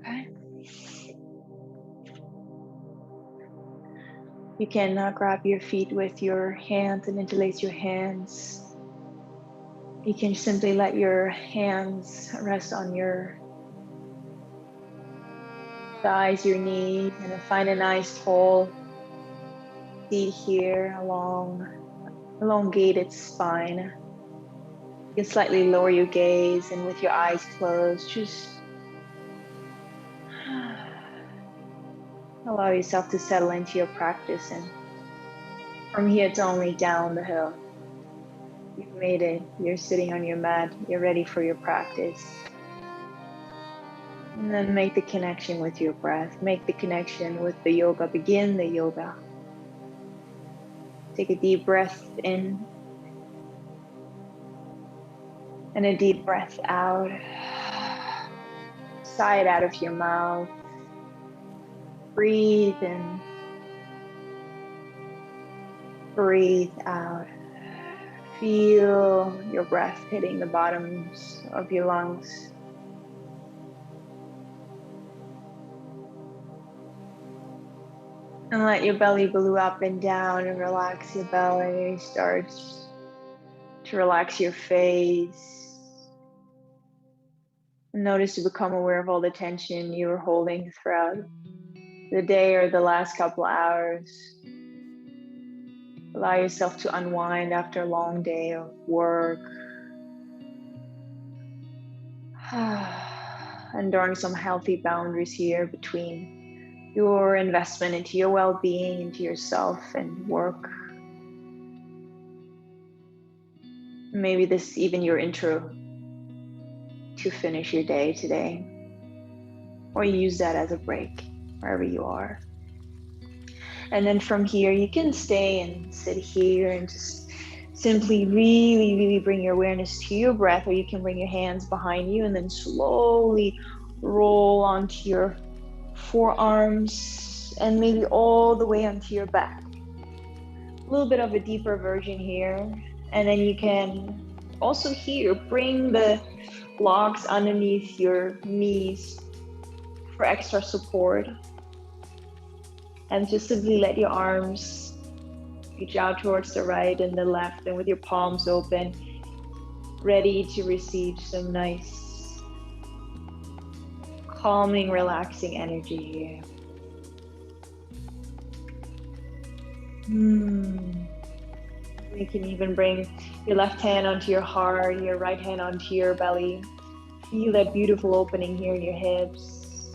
Okay. You can now grab your feet with your hands and interlace your hands. You can simply let your hands rest on your thighs, your knees, and then find a nice tall seat here along elongated spine. You can slightly lower your gaze, and with your eyes closed, just allow yourself to settle into your practice. And from here, it's only down the hill. You've made it. You're sitting on your mat. You're ready for your practice. And then make the connection with your breath. Make the connection with the yoga. Begin the yoga. Take a deep breath in and a deep breath out. Sigh it out of your mouth. Breathe in. Breathe out. Feel your breath hitting the bottoms of your lungs. And let your belly blow up and down and relax your belly. Start to relax your face. And notice to become aware of all the tension you were holding throughout the day or the last couple hours. Allow yourself to unwind after a long day of work. And drawing some healthy boundaries here between your investment into your well-being, into yourself and work. Maybe this is even your intro to finish your day today, or use that as a break wherever you are. And then from here, you can stay and sit here and just simply really bring your awareness to your breath, or you can bring your hands behind you and then slowly roll onto your forearms and maybe all the way onto your back. A little bit of a deeper version here. And then you can also here bring the blocks underneath your knees for extra support. And just simply let your arms reach out towards the right and the left, and with your palms open, ready to receive some nice calming, relaxing energy here. You can even bring your left hand onto your heart, your right hand onto your belly. Feel that beautiful opening here in your hips.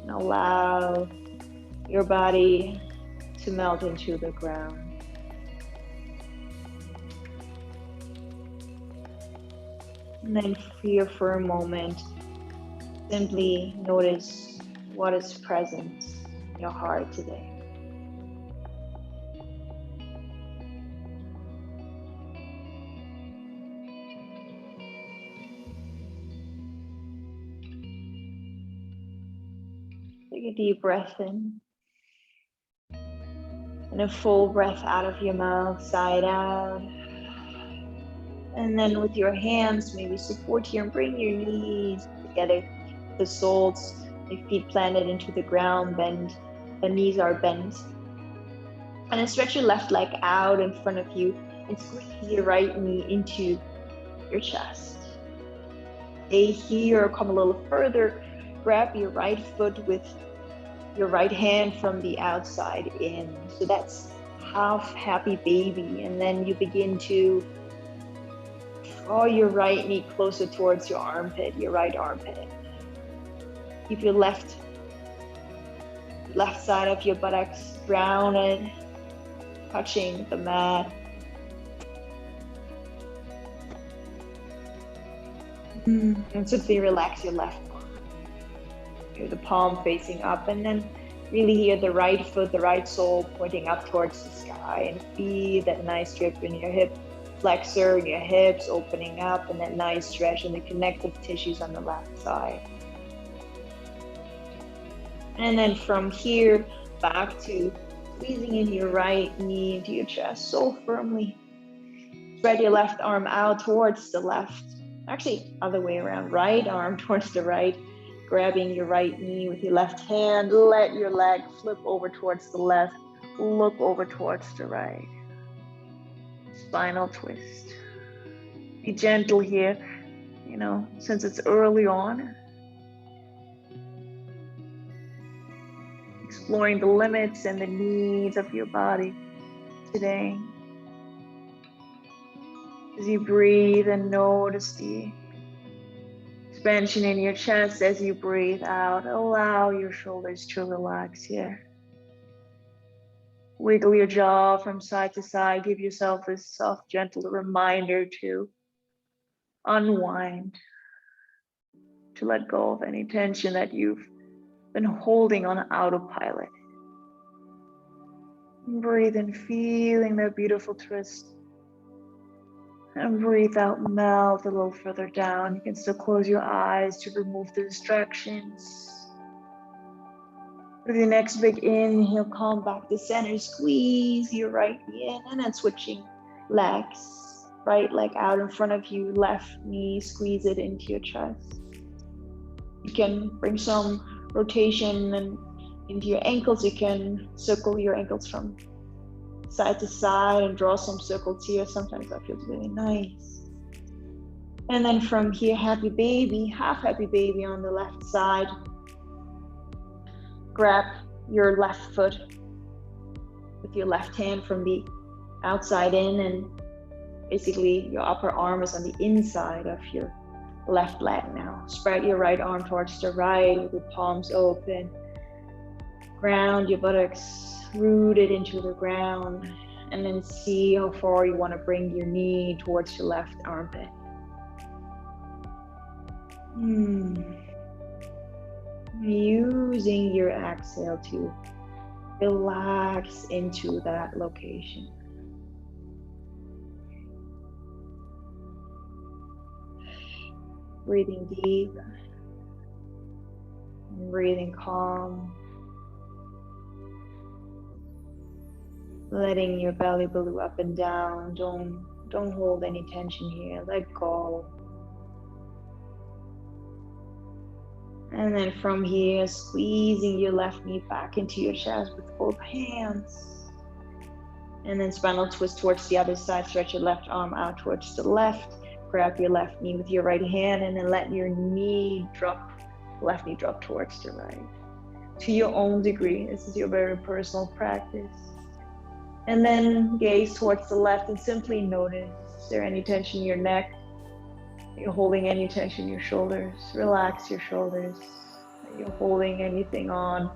And allow your body to melt into the ground. And then here for a moment, simply notice what is present in your heart today. Take a deep breath in. And a full breath out of your mouth, sigh it out. And then with your hands, maybe support here and bring your knees together. The soles, your feet planted into the ground, bend. The knees are bent. And then stretch your left leg out in front of you and squeeze your right knee into your chest. Stay here, come a little further. Grab your right foot with your right hand from the outside in. So that's half happy baby. And then you begin to draw your right knee closer towards your armpit, your right armpit. Keep your left side of your buttocks grounded, touching the mat. And simply relax your left arm. Hear the palm facing up, and then really hear the right foot, the right sole pointing up towards the sky, and feel that nice grip in your hip flexor, your hips opening up, and that nice stretch in the connective tissues on the left side. And then from here, back to squeezing in your right knee into your chest so firmly. Spread your left arm out towards the left. Actually, other way around, right arm towards the right. grabbing your right knee with your left hand. Let your leg flip over towards the left. Look over towards the right. Spinal twist. Be gentle here, since it's early on. Exploring the limits and the needs of your body today. As you breathe and notice the expansion in your chest as you breathe out, allow your shoulders to relax here. Wiggle your jaw from side to side. Give yourself this soft, gentle reminder to unwind, to let go of any tension that you've been holding on autopilot. Breathe in, feeling that beautiful twist. And breathe out, melt a little further down. You can still close your eyes to remove the distractions. With your next big inhale, come back to center. Squeeze your right knee in, and then switching legs. Right leg out in front of you, left knee, squeeze it into your chest. You can bring some rotation and into your ankles. You can circle your ankles from side to side and draw some circles here. Sometimes that feels really nice. And then from here, happy baby, half happy baby on the left side. Grab your left foot with your left hand from the outside in, and basically your upper arm is on the inside of your left leg now. Spread your right arm towards the right with your palms open. Ground your buttocks rooted into the ground, and then see how far you want to bring your knee towards your left armpit. Using your exhale to relax into that location. Breathing deep, breathing calm. Letting your belly balloon up and down. Don't hold any tension here. Let go. And then from here, squeezing your left knee back into your chest with both hands. And then spinal twist towards the other side. Stretch your left arm out towards the left. Grab your left knee with your right hand, and then let your knee drop, left knee drop towards the right. To your own degree. This is your very personal practice. And then gaze towards the left and simply notice, is there any tension in your neck? Are you holding any tension in your shoulders? Relax your shoulders. Are you holding anything on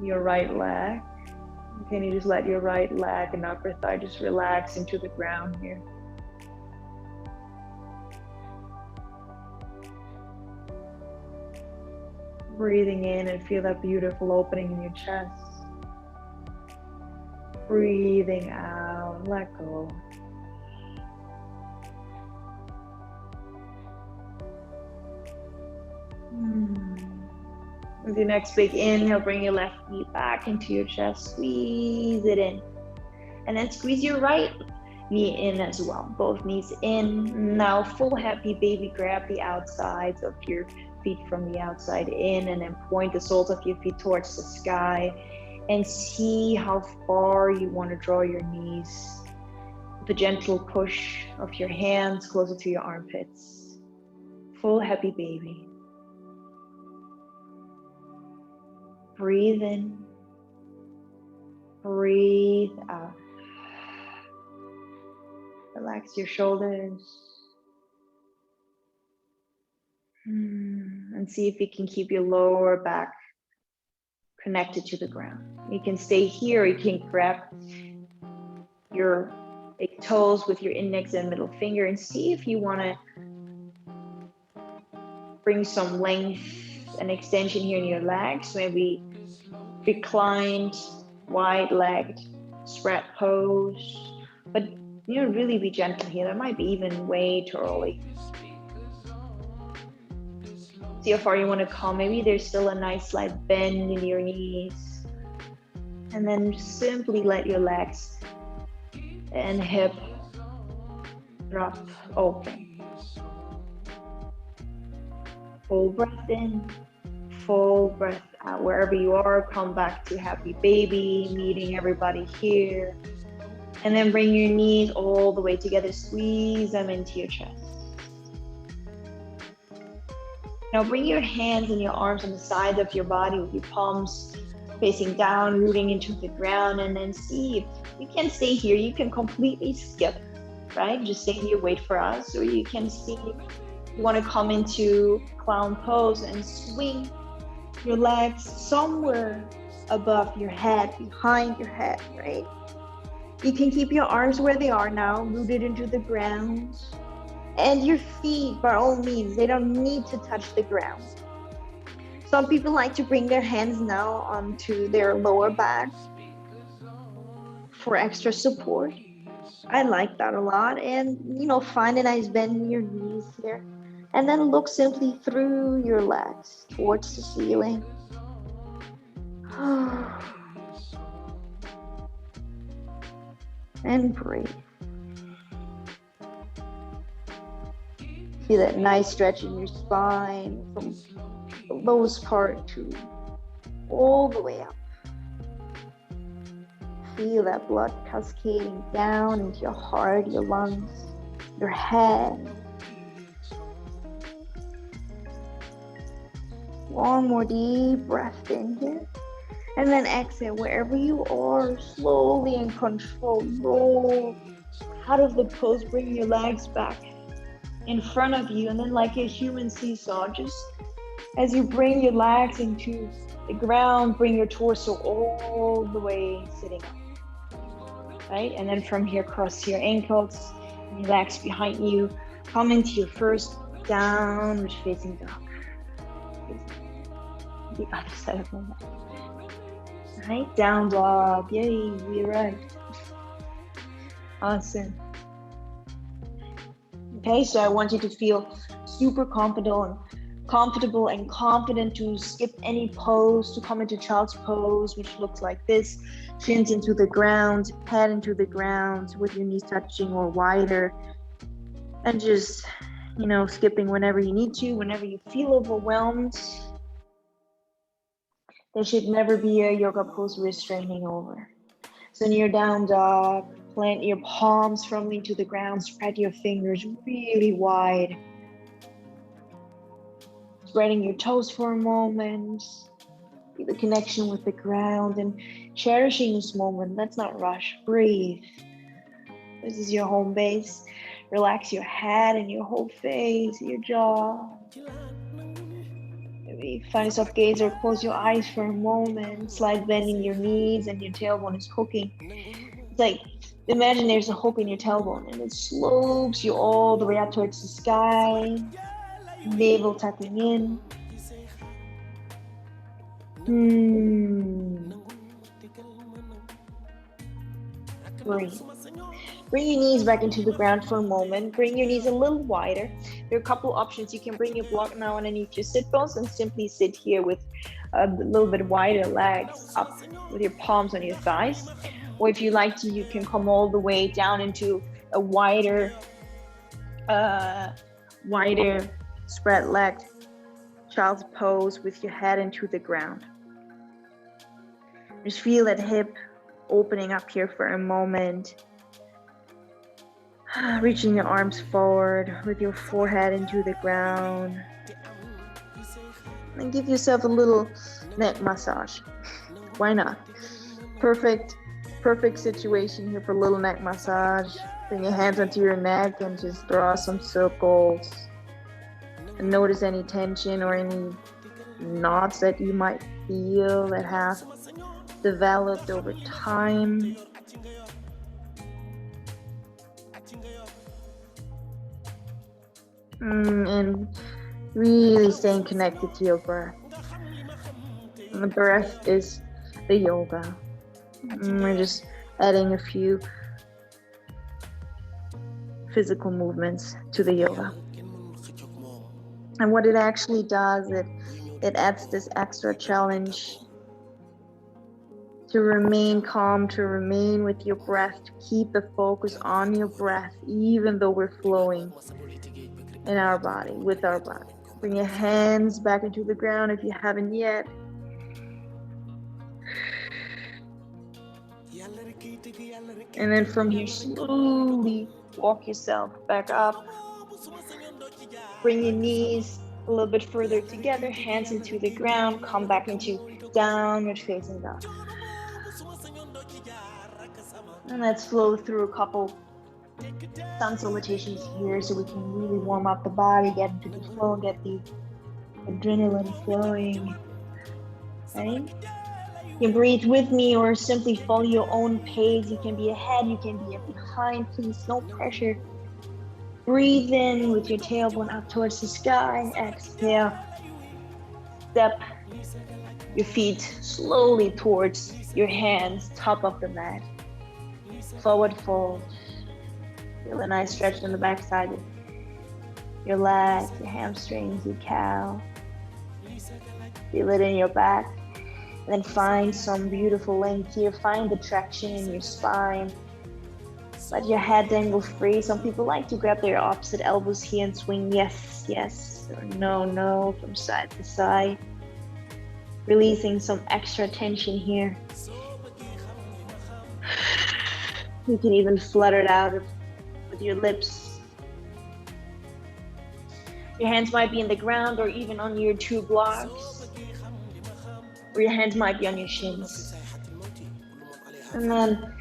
your right leg? Can you just let your right leg and upper thigh just relax into the ground here? Breathing in and feel that beautiful opening in your chest. Breathing out, let go. With your next big inhale, bring your left knee back into your chest, squeeze it in. And then squeeze your right knee in as well. Both knees in. Now full happy baby, grab the outsides of your feet from the outside in, and then point the soles of your feet towards the sky. And see how far you want to draw your knees. With a gentle push of your hands closer to your armpits. Full happy baby. Breathe in. Breathe out. Relax your shoulders. And see if you can keep your lower back connected to the ground. You can stay here, you can grab your big toes with your index and middle finger and see if you want to bring some length and extension here in your legs. Maybe reclined, wide-legged, spread pose. But really be gentle here. That might be even way too early. See how far you want to come. Maybe there's still a nice slight bend in your knees. And then simply let your legs and hip drop open. Full breath in, full breath out. Wherever you are, come back to happy baby, meeting everybody here. And then bring your knees all the way together, squeeze them into your chest. Now bring your hands and your arms on the sides of your body with your palms facing down, rooting into the ground, and then see if you can stay here. You can completely skip, right? Just stay here, wait for us, or you can see you want to come into clown pose and swing your legs somewhere above your head, behind your head, right? You can keep your arms where they are now, rooted into the ground. And your feet, by all means, they don't need to touch the ground. Some people like to bring their hands now onto their lower back for extra support. I like that a lot. And, find a nice bend in your knees here. And then look simply through your legs towards the ceiling. And breathe. Feel that nice stretch in your spine from the lowest part to all the way up. Feel that blood cascading down into your heart, your lungs, your head. One more deep breath in here. And then exhale wherever you are, slowly and control. Roll out of the pose, bring your legs back in front of you, and then like a human seesaw, just as you bring your legs into the ground, bring your torso all the way sitting up, right? And then from here, cross your ankles, relax behind you, come into your first downward facing dog. The other side of my mat. Right, down dog, yay, we arrived. Awesome. Okay, so I want you to feel super comfortable and confident to skip any pose, to come into child's pose, which looks like this. Shins into the ground, head into the ground with your knees touching or wider. And just, skipping whenever you need to, whenever you feel overwhelmed. There should never be a yoga pose restraining over. So in your down dog, plant your palms firmly to the ground, spread your fingers really wide. Spreading your toes for a moment. Feel the connection with the ground and cherishing this moment. Let's not rush, breathe. This is your home base. Relax your head and your whole face, your jaw. Maybe find a soft gaze or close your eyes for a moment. Slight bending your knees and your tailbone is hooking. It's like, imagine there's a hook in your tailbone and it slopes you all the way up towards the sky. Navel tucking in. Breathe. Bring your knees back into the ground for a moment. Bring your knees a little wider. There are a couple options. You can bring your block now underneath your sit bones and simply sit here with a little bit wider legs up with your palms on your thighs. Or if you like to, you can come all the way down into a wider spread legged child's pose with your head into the ground. Just feel that hip opening up here for a moment. Reaching your arms forward with your forehead into the ground. And give yourself a little neck massage. Why not? Perfect situation here for a little neck massage. Bring your hands onto your neck and just draw some circles. And notice any tension or any knots that you might feel that have developed over time. And really staying connected to your breath. And the breath is the yoga. We're just adding a few physical movements to the yoga. And what it actually does, it adds this extra challenge to remain calm, to remain with your breath, to keep the focus on your breath, even though we're flowing in our body, with our body. Bring your hands back into the ground if you haven't yet. And then from here, slowly walk yourself back up. Bring your knees a little bit further together, hands into the ground, come back into downward facing dog. And let's flow through a couple sun salutations here so we can really warm up the body, get into the flow, get the adrenaline flowing. Right? You can breathe with me or simply follow your own pace. You can be ahead, you can be behind, please, no pressure. Breathe in with your tailbone up towards the sky. Exhale. Step your feet slowly towards your hands, top of the mat. Forward fold. Feel a nice stretch in the backside. Your legs, your hamstrings, your calf. Feel it in your back. And then find some beautiful length here. Find the traction in your spine. Let your head dangle free. Some people like to grab their opposite elbows here and swing yes, yes, or no, no, from side to side. Releasing some extra tension here. You can even flutter it out with your lips. Your hands might be in the ground or even on your two blocks. Or your hands might be on your shins. And then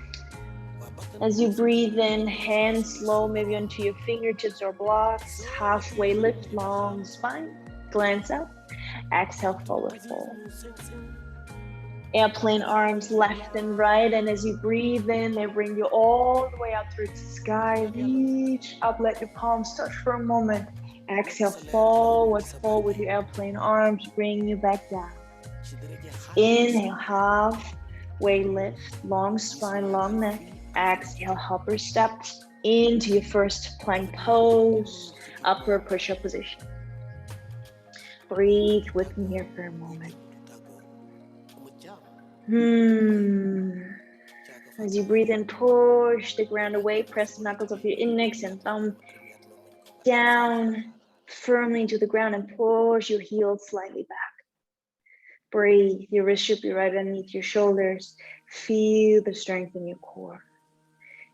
as you breathe in, hands slow, maybe onto your fingertips or blocks. Halfway lift, long spine. Glance up. Exhale, forward fold. Airplane arms left and right. And as you breathe in, they bring you all the way up towards the sky. Reach up, let your palms touch for a moment. Exhale, forward fold with your airplane arms. Bring you back down. Inhale, halfway lift, long spine, long neck. Exhale, hopper step into your first plank pose, upper push-up position. Breathe with me here for a moment. As you breathe in, push the ground away, press the knuckles of your index and thumb down firmly into the ground and push your heels slightly back. Breathe, your wrist should be right underneath your shoulders. Feel the strength in your core.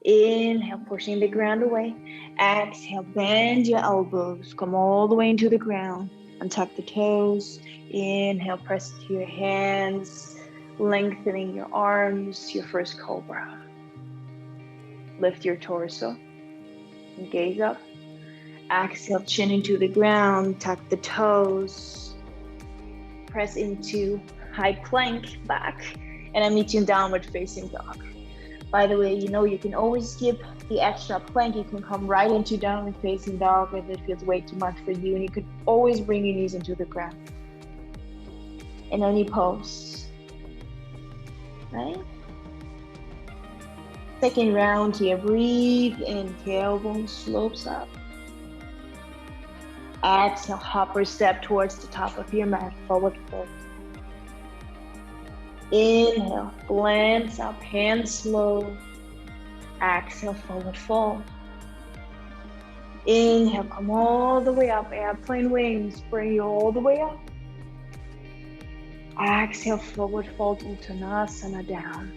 Inhale, pushing the ground away. Exhale, bend your elbows. Come all the way into the ground. Untuck the toes. Inhale, press to your hands. Lengthening your arms, your first cobra. Lift your torso. And gaze up. Exhale, chin into the ground. Tuck the toes. Press into high plank back. And then meet you in downward facing dog. By the way, you can always skip the extra plank. You can come right into downward facing dog if it feels way too much for you. And you could always bring your knees into the ground. In any pose. Right? Second round here. Breathe in. Tailbone slopes up. Exhale, hopper step towards the top of your mat. Forward fold. Inhale, glance up, hands slow. Exhale, forward fold. Inhale, come all the way up, airplane wings, bring you all the way up. Exhale, forward fold, Uttanasana down.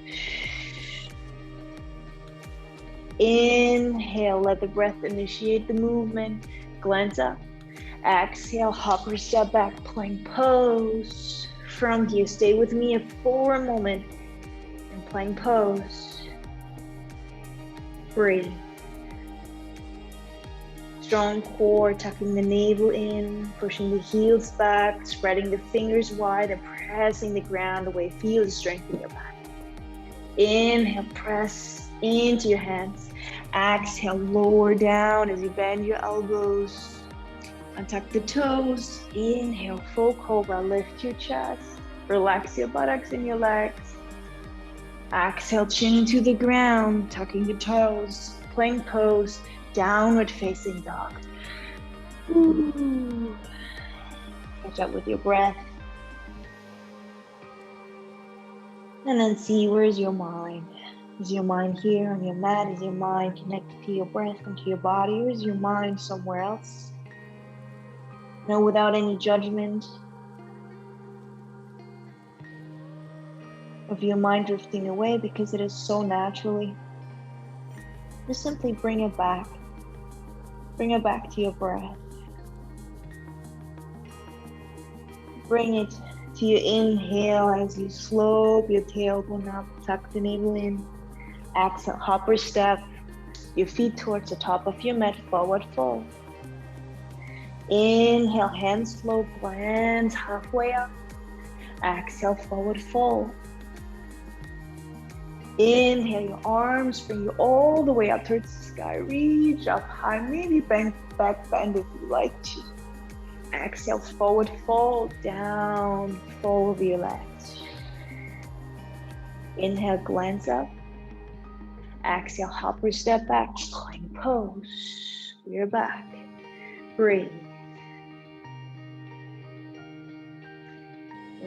Inhale, let the breath initiate the movement, glance up. Exhale, hopper step back, plank pose. From here, stay with me for a moment in plank pose. Breathe. Strong core, tucking the navel in, pushing the heels back, spreading the fingers wide and pressing the ground away. Feel the strength in your back. Inhale, press into your hands. Exhale, lower down as you bend your elbows. Untuck the toes. Inhale, full cobra. Lift your chest. Relax your buttocks and your legs. Exhale, chin into the ground, tucking the toes. Plank pose, downward facing dog. Ooh. Catch up with your breath. And then see, where's your mind? Is your mind here on your mat? Is your mind connected to your breath and to your body? Or is your mind somewhere else? No, without any judgment of your mind drifting away, because it is so naturally. Just simply bring it back. Bring it back to your breath. Bring it to your inhale as you slope your tailbone up, tuck the navel in. Exhale, hopper step, your feet towards the top of your mat, forward fold. Inhale, hands flow, glance halfway up. Exhale, forward fold. Inhale, your arms bring you all the way up towards the sky. Reach up high, maybe back bend if you like to. Exhale, forward fold, down, fold your legs. Inhale, glance up. Exhale, hopper step back, plank pose. We're back. Breathe.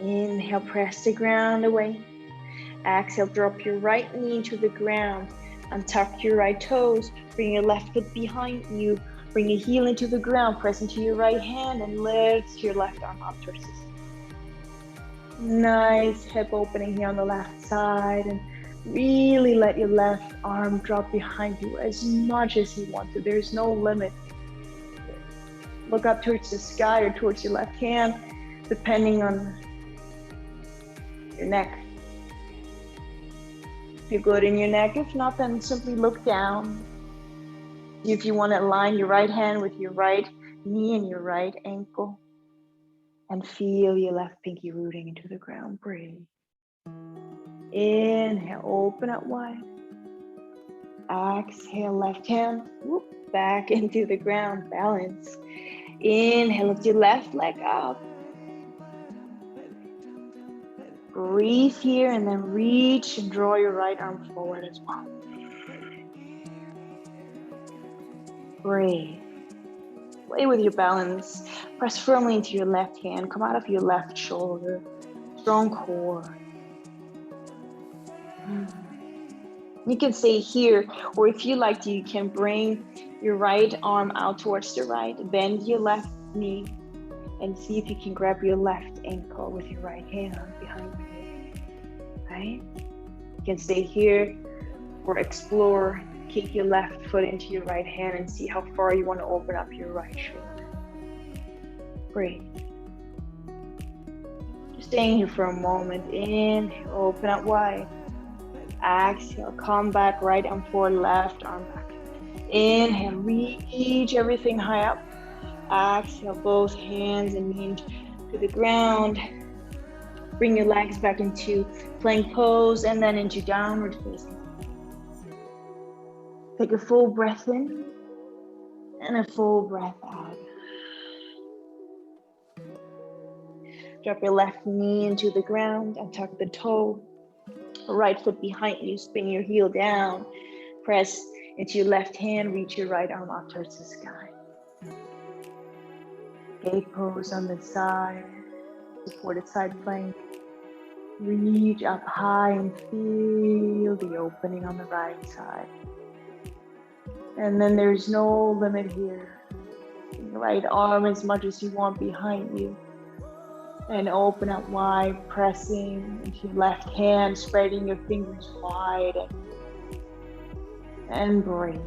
Inhale, press the ground away. Exhale, drop your right knee to the ground. Untuck your right toes. Bring your left foot behind you. Bring your heel into the ground. Press into your right hand and lift your left arm up towards the sky. Nice hip opening here on the left side. And really let your left arm drop behind you as much as you want to. There's no limit. Look up towards the sky or towards your left hand, depending on your neck. If you're good in your neck, if not, then simply look down. If you want to align your right hand with your right knee and your right ankle, and feel your left pinky rooting into the ground. Breathe. Inhale, open up wide. Exhale, left hand, back into the ground, balance. Inhale, lift your left leg up. Breathe here and then reach and draw your right arm forward as well. Breathe. Play with your balance. Press firmly into your left hand. Come out of your left shoulder. Strong core. You can stay here, or if you like to, you can bring your right arm out towards the right. Bend your left knee and see if you can grab your left ankle with your right hand behind you. Right? You can stay here or explore. Kick your left foot into your right hand and see how far you want to open up your right shoulder. Breathe. Just staying here for a moment. Inhale, open up wide. Exhale, come back, right arm forward, left arm back. Inhale, reach everything high up. Exhale, both hands and knees to the ground. Bring your legs back into plank pose and then into downward facing. Take a full breath in and a full breath out. Drop your left knee into the ground and tuck the toe. Right foot behind you, spin your heel down. Press into your left hand, reach your right arm up towards the sky. Gate pose on the side, supported side plank. Reach up high and feel the opening on the right side. And then there's no limit here. Right arm as much as you want behind you. And open up wide, pressing into your left hand, spreading your fingers wide. And breathe.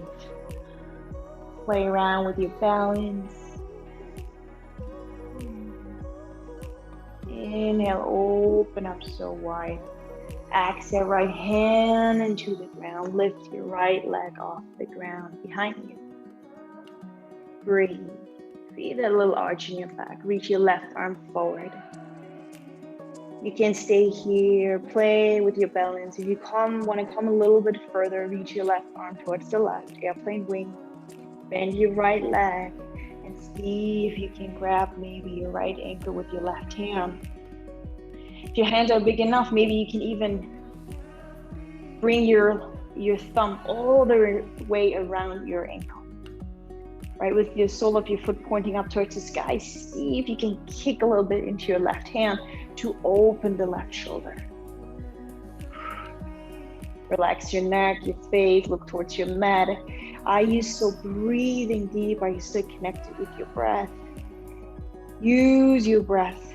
Play around with your balance. Inhale, open up so wide. Exhale, right hand into the ground. Lift your right leg off the ground behind you. Breathe. Feel that little arch in your back. Reach your left arm forward. You can stay here, play with your balance. If you want to come a little bit further, reach your left arm towards the left, airplane wing. Bend your right leg and see if you can grab maybe your right ankle with your left hand. If your hands are big enough, maybe you can even bring your thumb all the way around your ankle. Right, with your sole of your foot pointing up towards the sky, see if you can kick a little bit into your left hand to open the left shoulder. Relax your neck, your face, look towards your mat. Are you still breathing deep? Are you still connected with your breath? Use your breath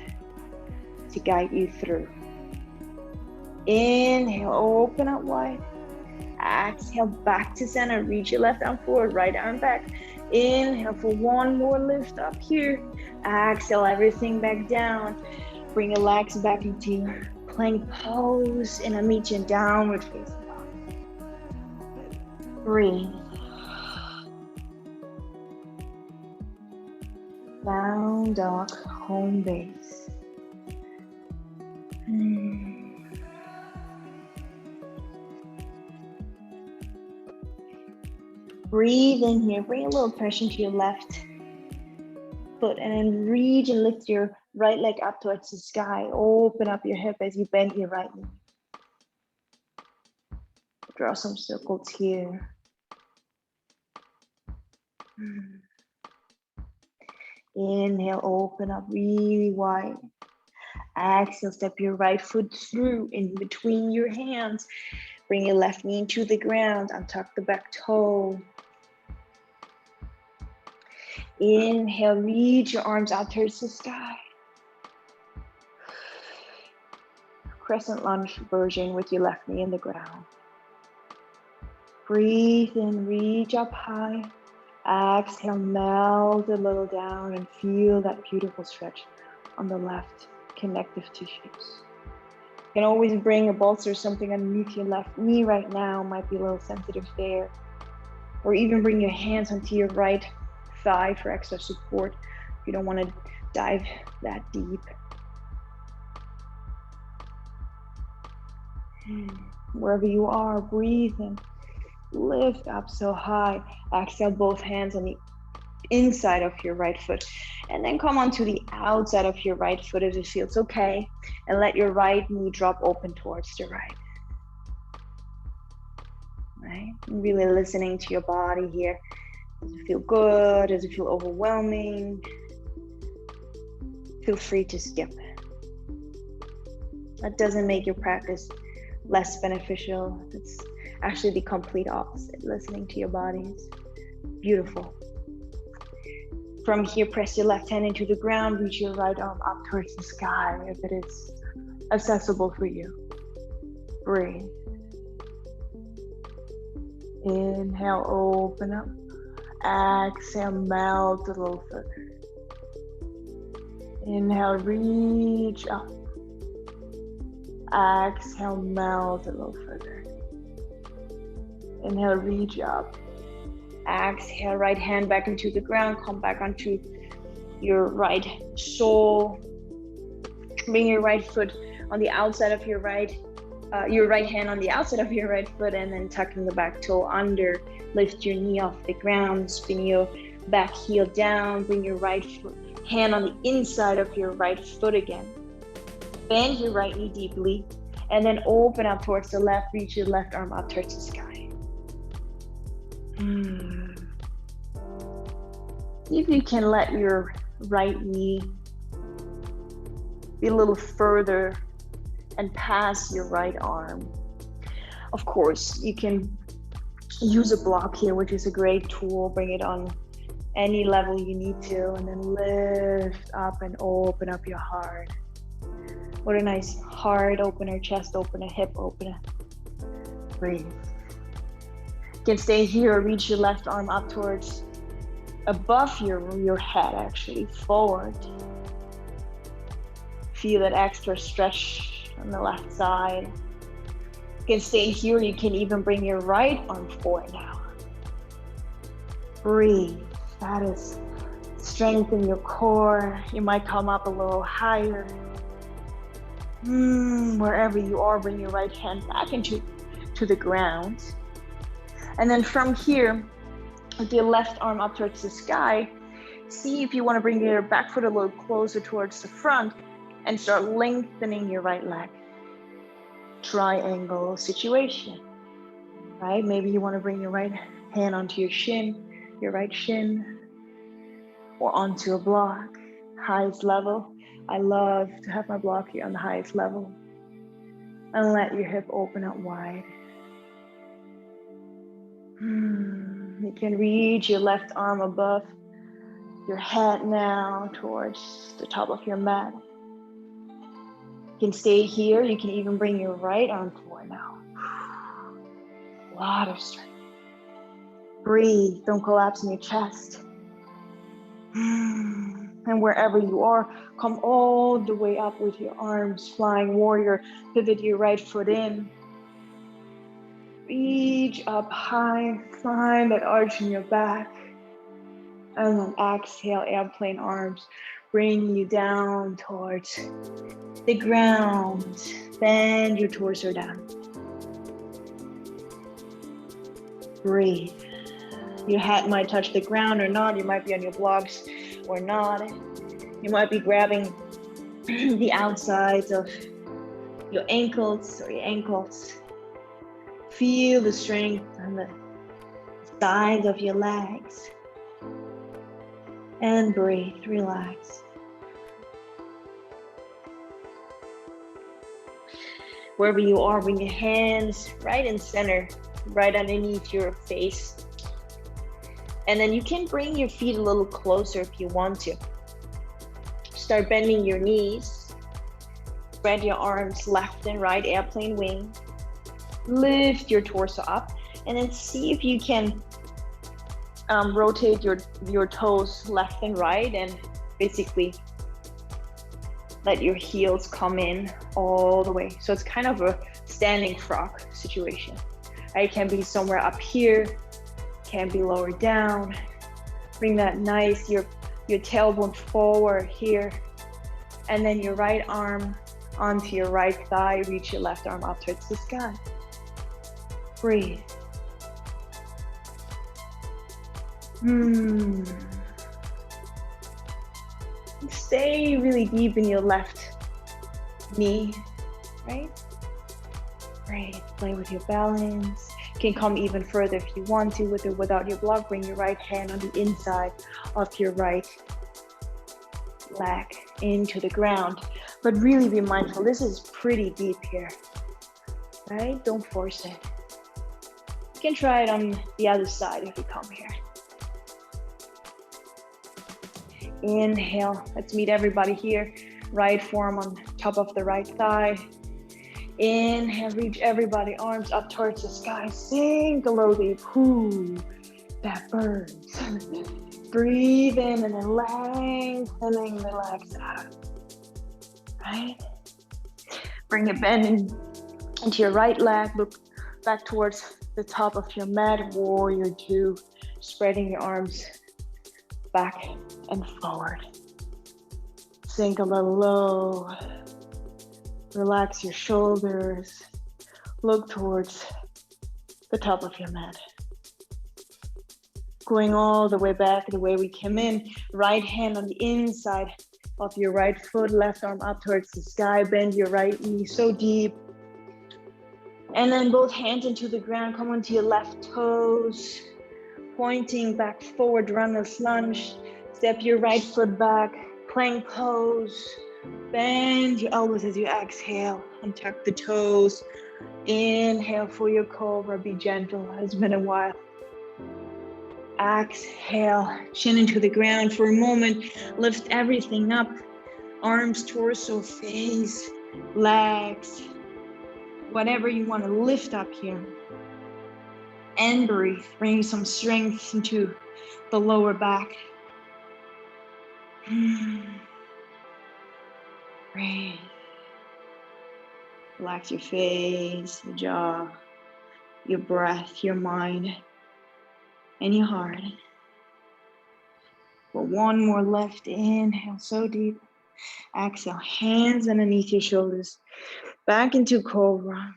to guide you through. Inhale, open up wide. Exhale, back to center. Reach your left arm forward, right arm back. Inhale for one more lift up here. Exhale, everything back down. Bring your legs back into plank pose and I'll meet you in downward facing dog. Breathe. Down dog, home base. Breathe in here, bring a little pressure into your left foot and then reach and lift your right leg up towards the sky. Open up your hip as you bend your right knee. Draw some circles here. Inhale, open up really wide. Exhale, step your right foot through in between your hands. Bring your left knee into the ground. Untuck the back toe. Inhale, reach your arms out towards the sky. Crescent lunge version with your left knee in the ground. Breathe in, reach up high. Exhale, melt a little down and feel that beautiful stretch on the left connective tissues. You can always bring a bolster or something underneath your left knee right now, might be a little sensitive there. Or even bring your hands onto your right thigh for extra support if you don't want to dive that deep. Wherever you are, breathe in. Lift up so high. Exhale, both hands on the inside of your right foot. And then come onto the outside of your right foot if it feels okay. And let your right knee drop open towards the right. Right? And really listening to your body here. Does it feel good? Does it feel overwhelming? Feel free to skip. That doesn't make your practice less beneficial. It's actually the complete opposite. Listening to your body is beautiful. From here, press your left hand into the ground, reach your right arm up towards the sky if it is accessible for you. Breathe. Inhale, open up. Exhale, melt a little further. Inhale, reach up. Exhale, melt a little further. Inhale, reach up. Exhale, right hand back into the ground. Come back onto your right sole. Bring your right foot on the outside of your right hand on the outside of your right foot, and then tucking the back toe under. Lift your knee off the ground. Spin your back heel down. Bring your right hand on the inside of your right foot again. Bend your right knee deeply, and then open up towards the left. Reach your left arm up towards the sky. See if you can let your right knee be a little further and past your right arm. Of course, you can use a block here, which is a great tool. Bring it on any level you need to, and then lift up and open up your heart. What a nice heart opener, chest opener, hip opener. Breathe. You can stay here, reach your left arm up towards above your head, actually, forward. Feel that extra stretch on the left side. You can stay here, you can even bring your right arm forward now. Breathe. That is strengthen your core. You might come up a little higher. Wherever you are, bring your right hand back into the ground. And then from here, with your left arm up towards the sky, see if you want to bring your back foot a little closer towards the front and start lengthening your right leg. Triangle situation, right? Maybe you want to bring your right hand onto your right shin, or onto a block, highest level. I love to have my block here on the highest level. And let your hip open up wide. You can reach your left arm above your head now towards the top of your mat. You can stay here. You can even bring your right arm forward now. A lot of strength. Breathe. Don't collapse in your chest. And wherever you are, come all the way up with your arms. Flying warrior. Pivot your right foot in. Reach up high. Find that arch in your back. And then exhale, airplane arms. Bring you down towards the ground. Bend your torso down. Breathe. Your head might touch the ground or not. You might be on your blocks or not. You might be grabbing the outsides of your ankles or your ankles. Feel the strength on the sides of your legs. And breathe, relax. Wherever you are, bring your hands right in center, right underneath your face. And then you can bring your feet a little closer if you want to. Start bending your knees. Spread your arms left and right, airplane wing. Lift your torso up and then see if you can rotate your toes left and right and basically let your heels come in all the way. So it's kind of a standing frog situation. It can be somewhere up here, can be lower down. Bring that nice, your tailbone forward here. And then your right arm onto your right thigh. Reach your left arm up towards the sky. Breathe. Stay really deep in your left knee, right? Great. Play with your balance. You can come even further if you want to with or without your block. Bring your right hand on the inside of your right leg into the ground. But really be mindful, this is pretty deep here, right? Don't force it. You can try it on the other side if you come here. Inhale, let's meet everybody here. Right forearm on top of the right thigh. Inhale, reach everybody, arms up towards the sky. Sink a little deep. Ooh, that burns. Breathe in and then lengthening the legs out. Right? Bring it bend into your right leg. Look back towards the top of your mat. Warrior two. Spreading your arms back and forward. Sink a little low. Relax your shoulders. Look towards the top of your mat. Going all the way back the way we came in. Right hand on the inside of your right foot. Left arm up towards the sky. Bend your right knee so deep. And then both hands into the ground. Come onto your left toes. Pointing back forward, runner's lunge. Step your right foot back. Plank pose. Bend your elbows as you exhale and tuck the toes. Inhale for your cobra. Be gentle. It's been a while. Exhale. Chin into the ground for a moment. Lift everything up. Arms, torso, face, legs. Whatever you want to lift up here. And breathe. Bring some strength into the lower back. Breathe. Relax your face, your jaw, your breath, your mind, and your heart. For one more lift. Inhale so deep. Exhale, hands underneath your shoulders. Back into cobra.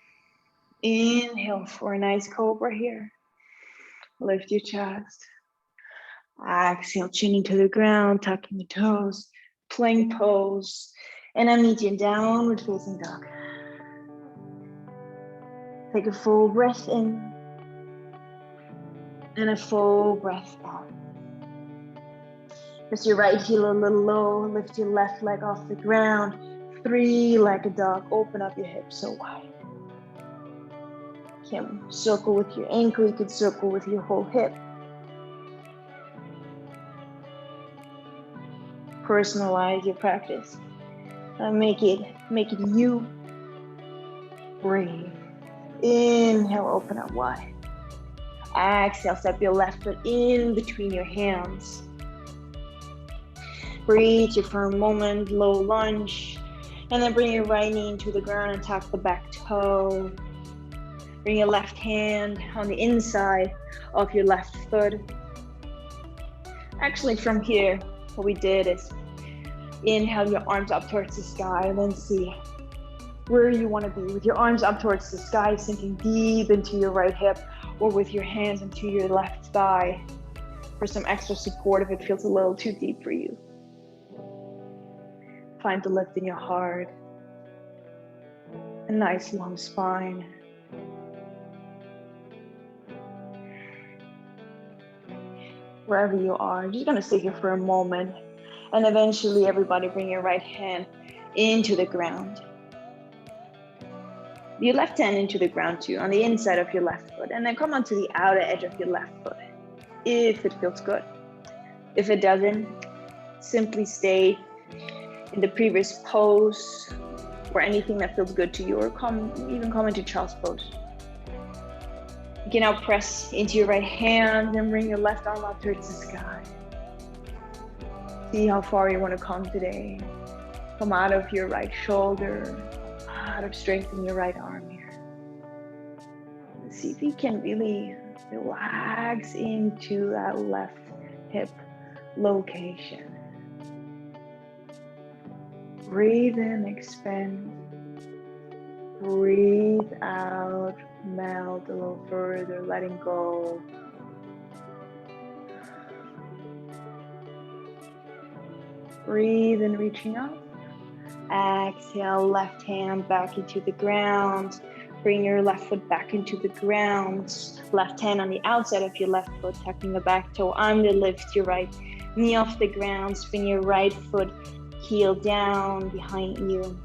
Inhale for a nice cobra here. Lift your chest. Exhale, chin into the ground, tucking the toes. Plank pose. And I meet you in downward facing dog. Take a full breath in. And a full breath out. Press your right heel a little low. Lift your left leg off the ground. Three-legged dog. Open up your hips so wide. You can circle with your ankle. You can circle with your whole hip. Personalize your practice. Make it you. Breathe. Inhale, open up wide. Exhale, step your left foot in between your hands. Breathe your firm moment, low lunge. And then bring your right knee into the ground and tuck the back toe. Bring your left hand on the inside of your left foot. Actually, from here, what we did is inhale your arms up towards the sky and then see where you want to be with your arms up towards the sky, sinking deep into your right hip, or with your hands into your left thigh for some extra support if it feels a little too deep for you. Find the lift in your heart, a nice long spine. Wherever you are, just gonna stay here for a moment, and eventually everybody bring your right hand into the ground. Your left hand into the ground too, on the inside of your left foot, and then come onto the outer edge of your left foot, if it feels good. If it doesn't, simply stay in the previous pose, or anything that feels good to you, or even come into child's pose. You can now press into your right hand and bring your left arm up towards the sky. See how far you want to come today. Come out of your right shoulder, out of strength in your right arm here. See if you can really relax into that left hip location. Breathe in, expand. Breathe out, melt a little further, letting go. Breathe in, reaching up. Exhale, left hand back into the ground. Bring your left foot back into the ground. Left hand on the outside of your left foot, tucking the back toe under, lift your right knee off the ground. Spin your right foot heel down behind you.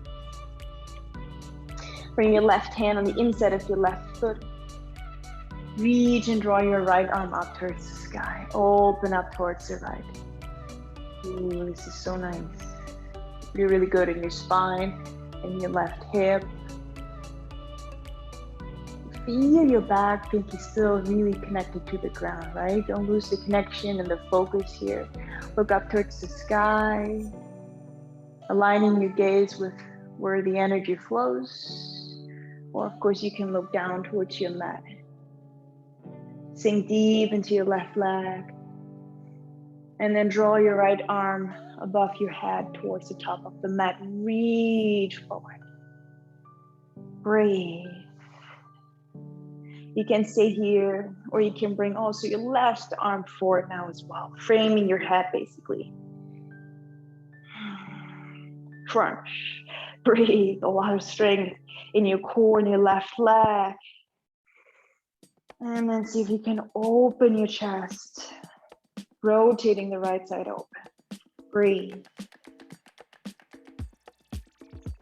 Bring your left hand on the inside of your left foot. Reach and draw your right arm up towards the sky. Open up towards the right. Ooh, this is so nice. You're really good in your spine and your left hip. Feel your back pinky still really connected to the ground, right? Don't lose the connection and the focus here. Look up towards the sky, aligning your gaze with where the energy flows. Or of course you can look down towards your mat. Sink deep into your left leg. And then draw your right arm above your head towards the top of the mat. Reach forward. Breathe. You can stay here, or you can bring also your left arm forward now as well, framing your head basically. Crunch. Breathe. A lot of strength in your core and your left leg. And then see if you can open your chest, rotating the right side open. Breathe.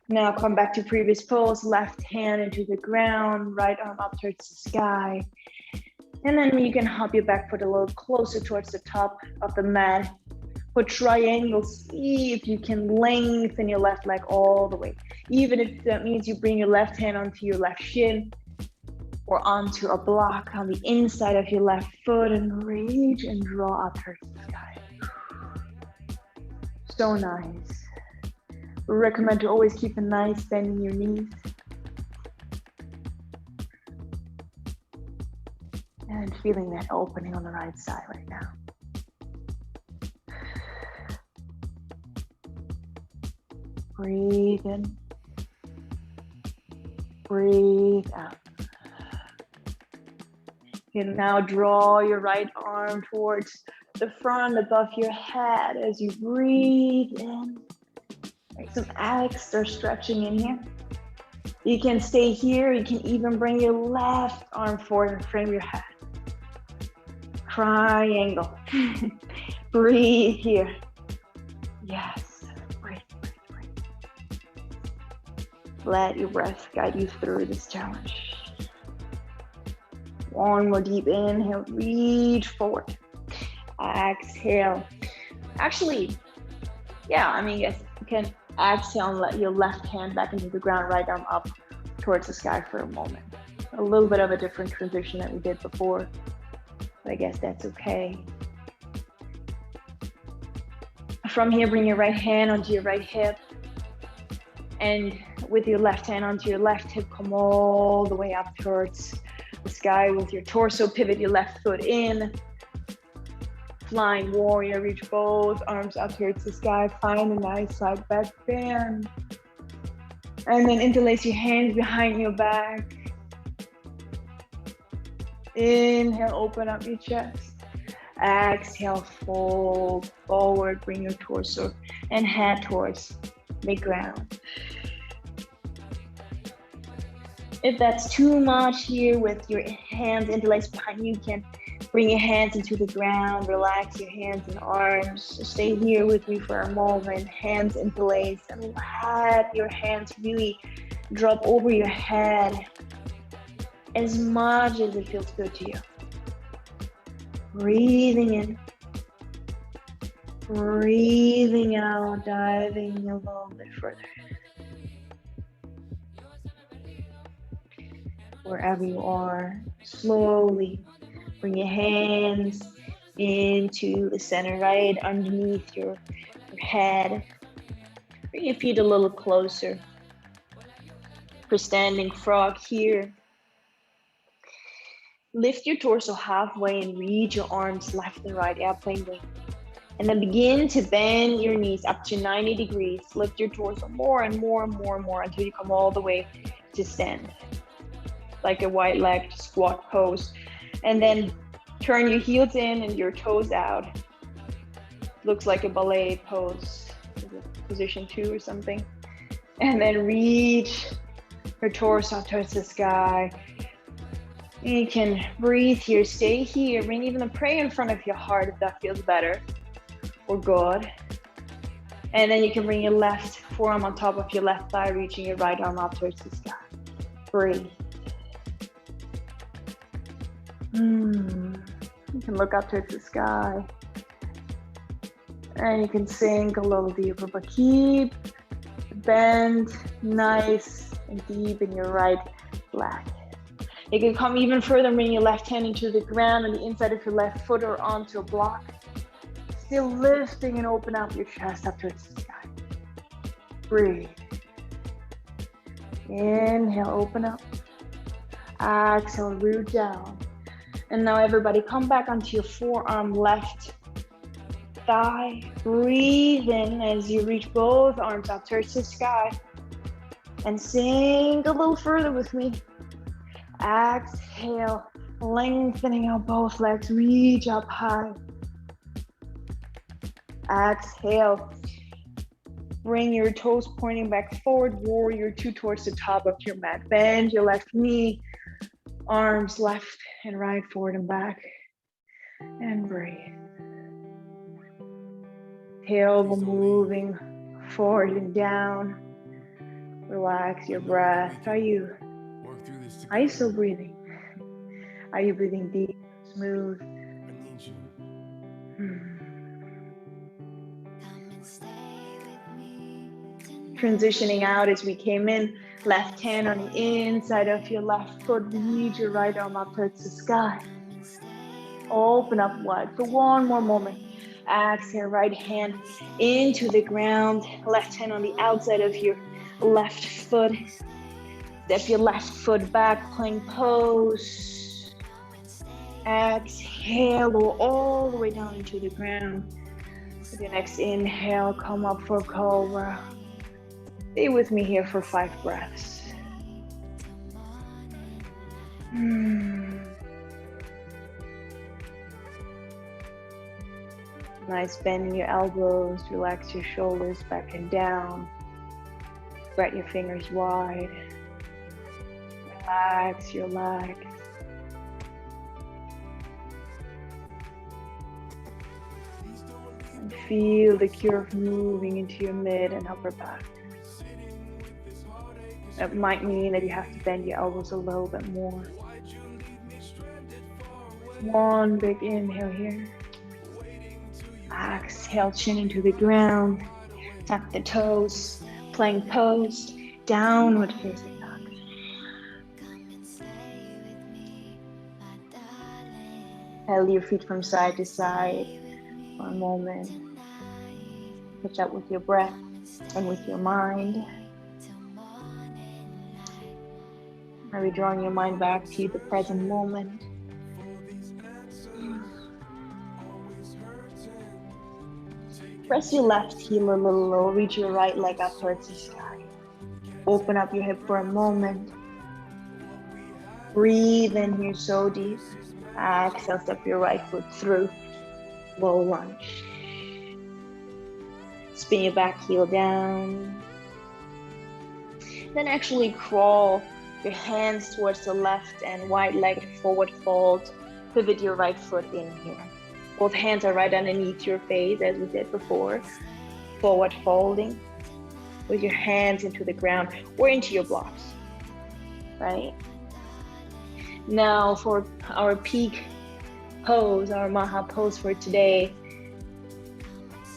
Now come back to previous pose, left hand into the ground, right arm up towards the sky. And then you can hop your back foot a little closer towards the top of the mat. For triangles, see if you can lengthen your left leg all the way. Even if that means you bring your left hand onto your left shin or onto a block on the inside of your left foot and reach and draw up towards the sky. So nice. We recommend to always keep a nice bend in your knees. And feeling that opening on the right side right now. Breathe in. Breathe out. You can now draw your right arm towards the front above your head as you breathe in. Make some extra stretching in here. You can stay here. You can even bring your left arm forward and frame your head. Triangle. Breathe here. Yes. Breathe, breathe, breathe. Let your breath guide you through this challenge. One more deep inhale. Reach forward. Exhale. Actually, Yeah, I mean, yes, you can exhale and let your left hand back into the ground, right arm up towards the sky for a moment. A little bit of a different transition that we did before, but I guess that's okay. From here, bring your right hand onto your right hip, and with your left hand onto your left hip, come all the way up towards the sky with your torso. Pivot your left foot in. Flying warrior, reach both arms up towards the sky. Find a nice side back bend. And then interlace your hands behind your back. Inhale, open up your chest. Exhale, fold forward, bring your torso and head towards the ground. If that's too much here with your hands interlaced behind you, you can bring your hands into the ground, relax your hands and arms. Stay here with me for a moment, hands interlaced, and let your hands really drop over your head as much as it feels good to you. Breathing in, breathing out, diving a little bit further. Wherever you are, slowly bring your hands into the center, right underneath your head. Bring your feet a little closer for standing frog here. Lift your torso halfway and reach your arms left and right, airplane wing. And then begin to bend your knees up to 90 degrees. Lift your torso more and more and more and more until you come all the way to stand. Like a wide-legged squat pose. And then turn your heels in and your toes out. Looks like a ballet pose, position 2 or something. And then reach your torso towards the sky. You can breathe here, stay here, bring even a prayer in front of your heart if that feels better, or good. And then you can bring your left forearm on top of your left thigh, reaching your right arm up towards the sky. Breathe. You can look up towards the sky. And you can sink a little deeper, but keep the bend nice and deep in your right leg. You can come even further, bring your left hand into the ground on the inside of your left foot or onto a block. Still lifting and open up your chest up towards the sky. Breathe. Inhale, open up. Exhale, root down. And now everybody come back onto your forearm, left thigh. Breathe in as you reach both arms up towards the sky. And sink a little further with me. Exhale, lengthening out both legs, reach up high. Exhale, bring your toes pointing back forward, warrior 2 towards the top of your mat. Bend your left knee, arms left and right, forward and back. And breathe. Tailbone moving forward and down. Relax your breath. Are you still breathing? Are you breathing deep, smooth? Transitioning out as we came in, left hand on the inside of your left foot, reach your right arm up towards the sky. Open up wide for one more moment. Exhale, right hand into the ground, left hand on the outside of your left foot. Step your left foot back, plank pose. Exhale, go all the way down into the ground. With your next inhale, come up for cobra. Stay with me here for 5 breaths. Nice bend in your elbows, relax your shoulders back and down. Spread your fingers wide. Relax your legs. And feel the curve moving into your mid and upper back. That might mean that you have to bend your elbows a little bit more. One big inhale here. Exhale, chin into the ground. Tuck the toes, plank pose, downward facing dog. Held your feet from side to side for a moment. Catch up with your breath and with your mind. Maybe drawing your mind back to the present moment. Press your left heel a little low, reach your right leg up towards the sky. Open up your hip for a moment. Breathe in here so deep. Exhale, step your right foot through. Low lunge. Spin your back heel down. Then actually crawl your hands towards the left and wide leg forward fold. Pivot your right foot in here. Both hands are right underneath your face, as we did before. Forward folding with your hands into the ground or into your blocks, right? Now for our peak pose, our Maha pose for today,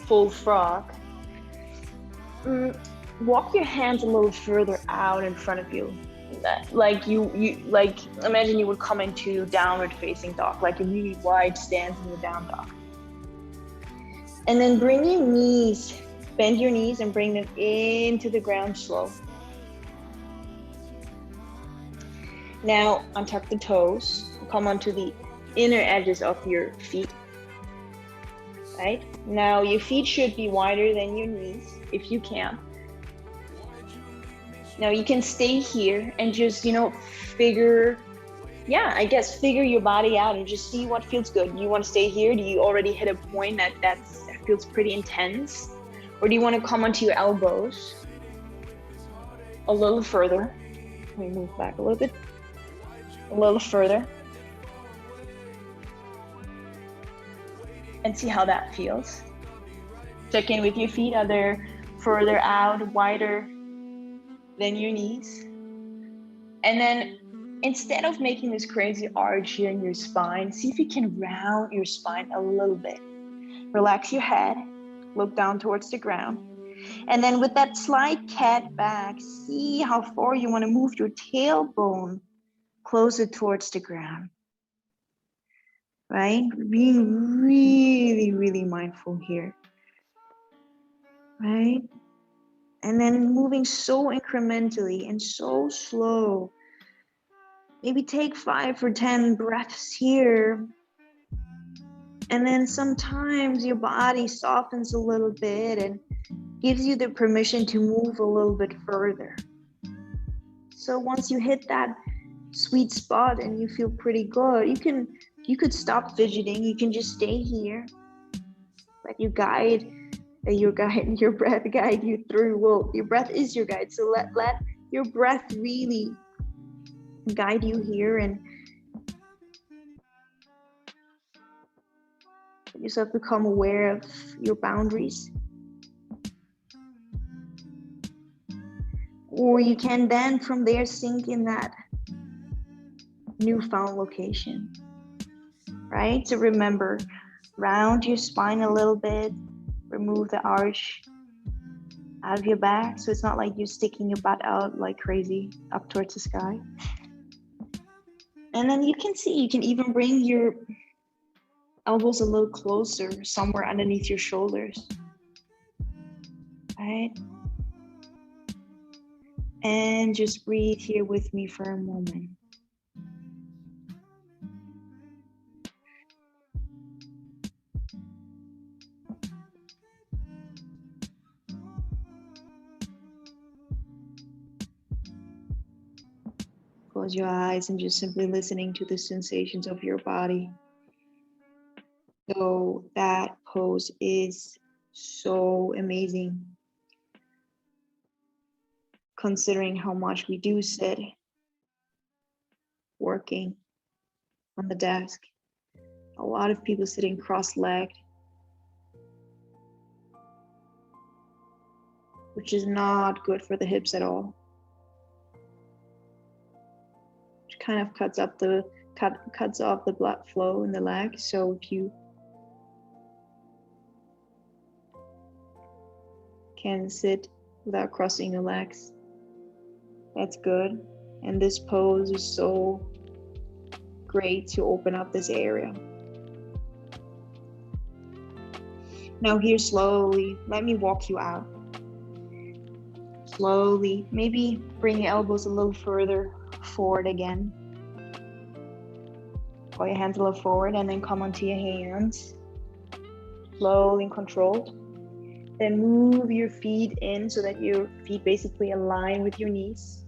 full frog. Walk your hands a little further out in front of you. Like you imagine you would come into downward facing dog, like a really wide stance in the down dog. And then bring your knees, bend your knees and bring them into the ground slow. Now untuck the toes, come onto the inner edges of your feet. Right? Now your feet should be wider than your knees if you can. Now you can stay here and just, figure your body out and just see what feels good. Do you want to stay here? Do you already hit a point that feels pretty intense? Or do you want to come onto your elbows a little further? Let me move back a little bit. A little further. And see how that feels. Check in with your feet. Are they further out, wider than your knees? And then instead of making this crazy arch here in your spine, see if you can round your spine a little bit. Relax your head, look down towards the ground. And then with that slight cat back, see how far you want to move your tailbone closer towards the ground. Right? Being really, really mindful here. Right? And then moving so incrementally and so slow. Maybe take 5 or 10 breaths here. And then sometimes your body softens a little bit and gives you the permission to move a little bit further. So once you hit that sweet spot and you feel pretty good, you could stop fidgeting. You can just stay here. Let your your breath guide you through. Well, your breath is your guide. So let your breath really guide you here and let yourself become aware of your boundaries. Or you can then from there sink in that newfound location, right? So remember, round your spine a little bit, remove the arch out of your back so it's not like you're sticking your butt out like crazy up towards the sky. And then you can even bring your elbows a little closer, somewhere underneath your shoulders, right? And just breathe here with me for a moment. Close your eyes and just simply listening to the sensations of your body. So that pose is so amazing, considering how much we do sit working on the desk. A lot of people sitting cross-legged, which is not good for the hips at all. Which kind of cuts off the blood flow in the leg. So if you can sit without crossing your legs. That's good. And this pose is so great to open up this area. Now here, slowly, let me walk you out. Slowly, maybe bring your elbows a little further forward again. Pull your hands a little forward and then come onto your hands. Slowly and controlled. Then move your feet in so that your feet basically align with your knees.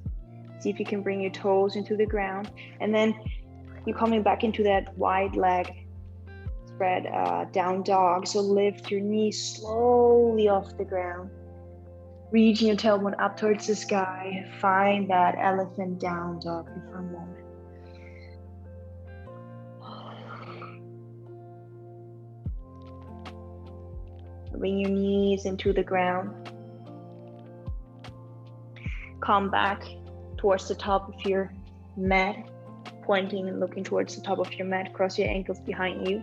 See if you can bring your toes into the ground. And then you're coming back into that wide leg spread, down dog. So lift your knees slowly off the ground. Reaching your tailbone up towards the sky. Find that elephant down dog for a moment. Bring your knees into the ground. Come back towards the top of your mat, pointing and looking towards the top of your mat. Cross your ankles behind you.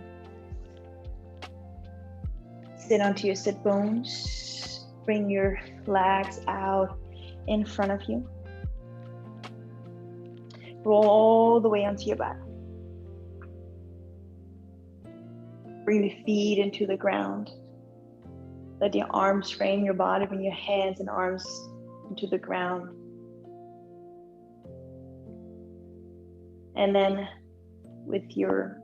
Sit onto your sit bones. Bring your legs out in front of you. Roll all the way onto your back. Bring the feet into the ground. Let your arms frame your body. Bring your hands and arms into the ground. And then with your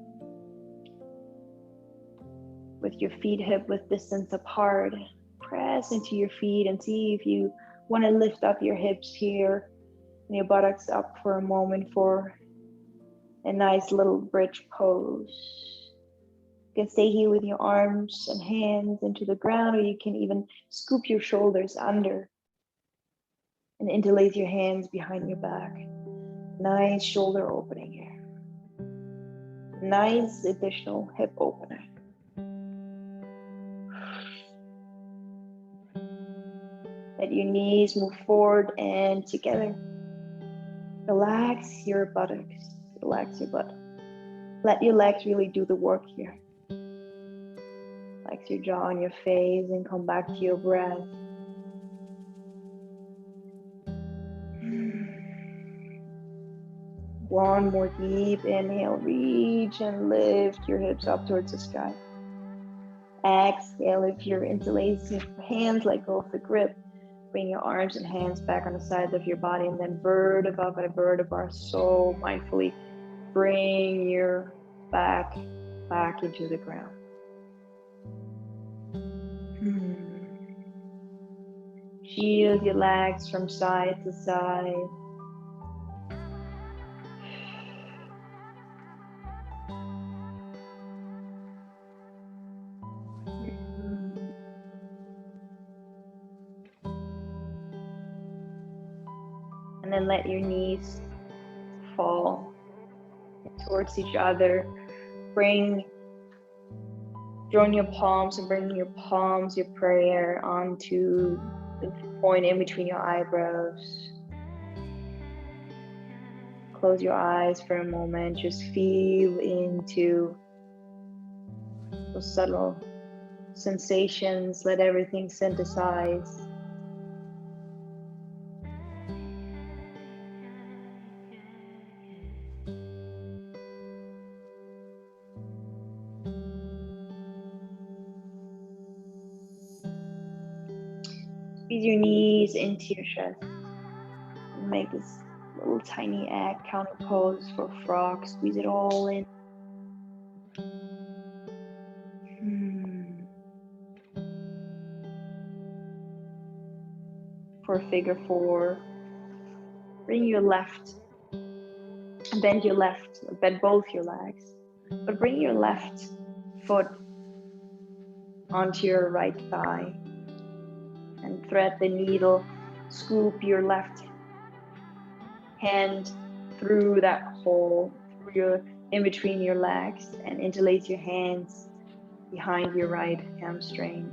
feet hip-width distance apart, press into your feet and see if you want to lift up your hips here and your buttocks up for a moment for a nice little bridge pose. You can stay here with your arms and hands into the ground, or you can even scoop your shoulders under and interlace your hands behind your back. Nice shoulder opening here. Nice additional hip opener. Let your knees move forward and together. Relax your buttocks. Relax your butt. Let your legs really do the work here. Relax your jaw and your face and come back to your breath. One more deep inhale. Reach and lift your hips up towards the sky. Exhale, if you're interlacing your hands, let go of the grip. Bring your arms and hands back on the sides of your body, and then vertebra by vertebra, so mindfully bring your back into the ground. Shield your legs from side to side. And then let your knees fall towards each other. Join your palms and bring your palms, your prayer, onto the point in between your eyebrows. Close your eyes for a moment. Just feel into those subtle sensations. Let everything synthesize. Squeeze your knees into your chest. Make this little tiny egg counter pose for frog. Squeeze it all in. For figure four, bring your left, bend both your legs, but bring your left foot onto your right thigh and thread the needle. Scoop your left hand through that hole, in between your legs, and interlace your hands behind your right hamstring.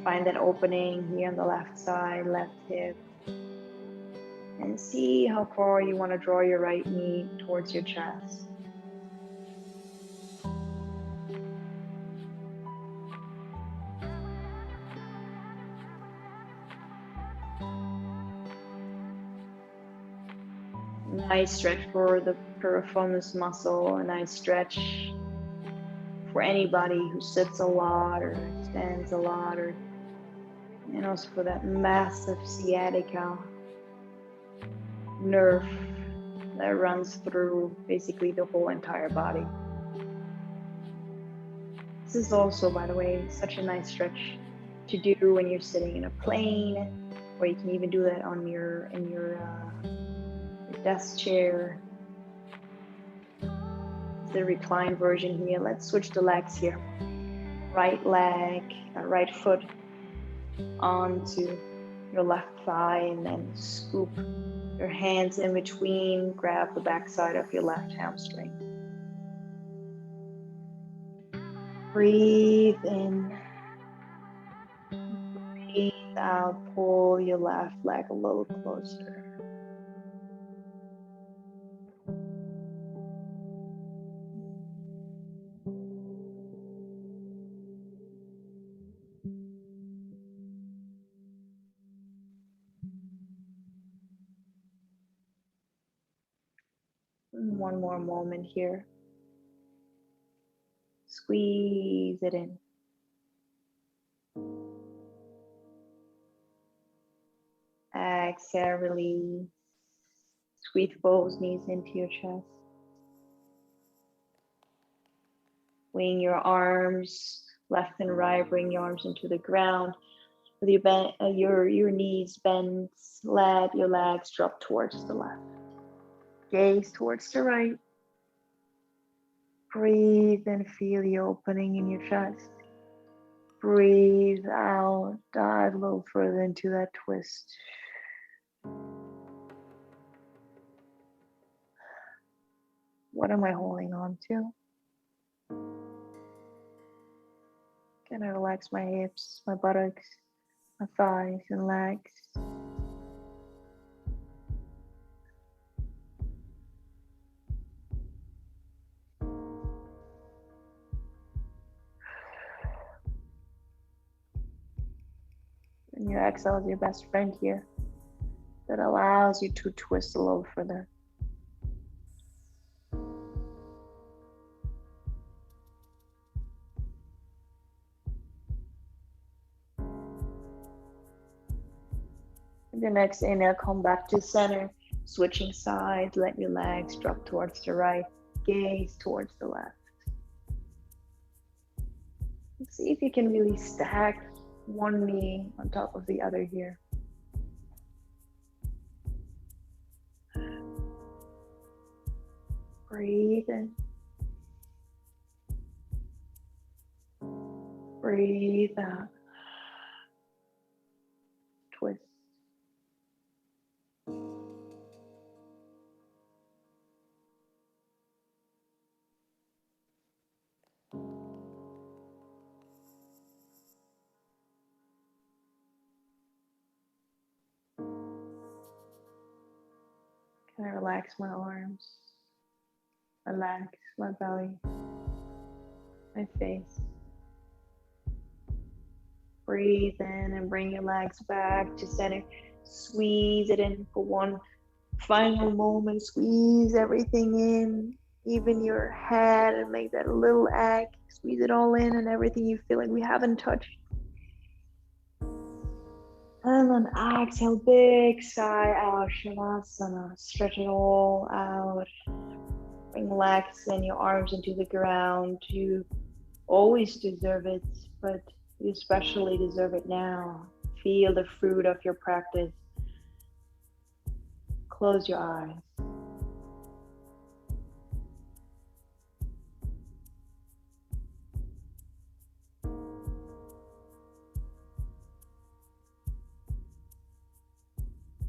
Find that opening here on the left side, left hip, and see how far you want to draw your right knee towards your chest. Nice stretch for the piriformis muscle, a nice stretch for anybody who sits a lot or stands a lot, or and also for that massive sciatica nerve that runs through basically the whole entire body. This is also, by the way, such a nice stretch to do when you're sitting in a plane, or you can even do that on your desk chair. The reclined version here. Let's switch the legs here. Right leg, right foot onto your left thigh, and then scoop your hands in between, grab the backside of your left hamstring. Breathe in, breathe out, pull your left leg a little closer. One more moment here. Squeeze it in. Exhale, release. Squeeze both knees into your chest. Wing your arms left and right. Bring your arms into the ground. With your knees bent, let your legs drop towards the left. Gaze towards the right. Breathe and feel the opening in your chest. Breathe out, dive a little further into that twist. What am I holding on to? Can I relax my hips, my buttocks, my thighs and legs? And your exhale is your best friend here. That allows you to twist a little further. The next inhale, come back to center, switching sides, let your legs drop towards the right, gaze towards the left. Let's see if you can really stack one knee on top of the other here. Breathe in. Breathe out. Twist. Can I relax my arms? Relax my belly, my face. Breathe in and bring your legs back to center. Squeeze it in for one final moment. Squeeze everything in, even your head, and make that a little egg. Squeeze it all in and everything you feel like we haven't touched. And then exhale, big sigh out, Shavasana. Stretch it all out. Bring legs and your arms into the ground. You always deserve it, but you especially deserve it now. Feel the fruit of your practice. Close your eyes.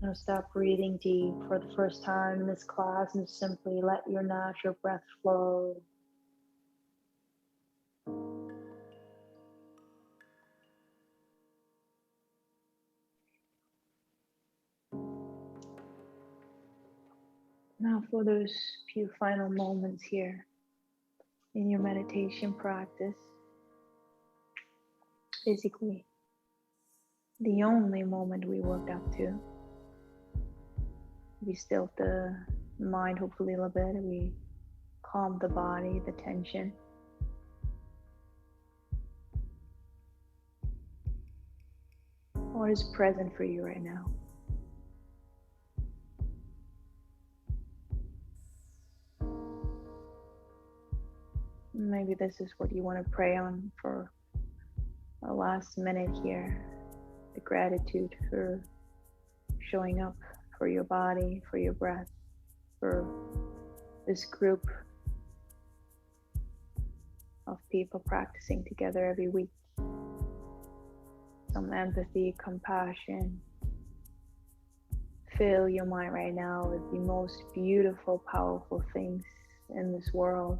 Now stop breathing deep for the first time in this class and simply let your natural breath flow. Now for those few final moments here in your meditation practice, basically the only moment we worked up to, we still have to mind hopefully a little bit. We calm the body, the tension. What is present for you right now? Maybe this is what you want to pray on for the last minute here. The gratitude for showing up for your body, for your breath, for this group of people practicing together every week. Some empathy, compassion. Fill your mind right now with the most beautiful, powerful things in this world.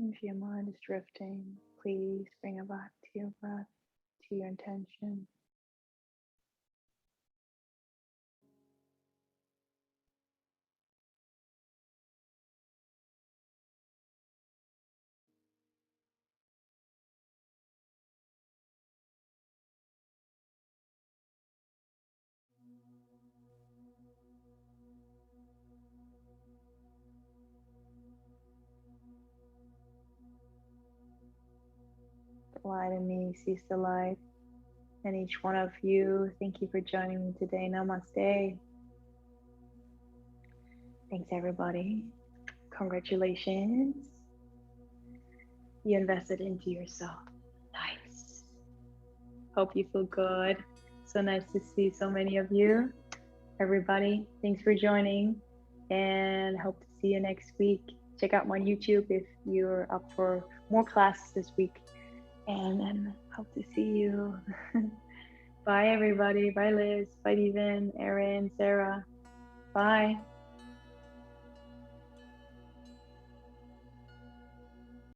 If your mind is drifting, please bring it back to your breath, to your intention. The light in me sees the light. And each one of you, thank you for joining me today. Namaste. Thanks, everybody. Congratulations. You invested into yourself. Nice. Hope you feel good. So nice to see so many of you. Everybody, thanks for joining, and hope to see you next week. Check out my YouTube if you're up for more classes this week. And then hope to see you. Bye, everybody. Bye, Liz. Bye, Devin, Erin, Sarah. Bye.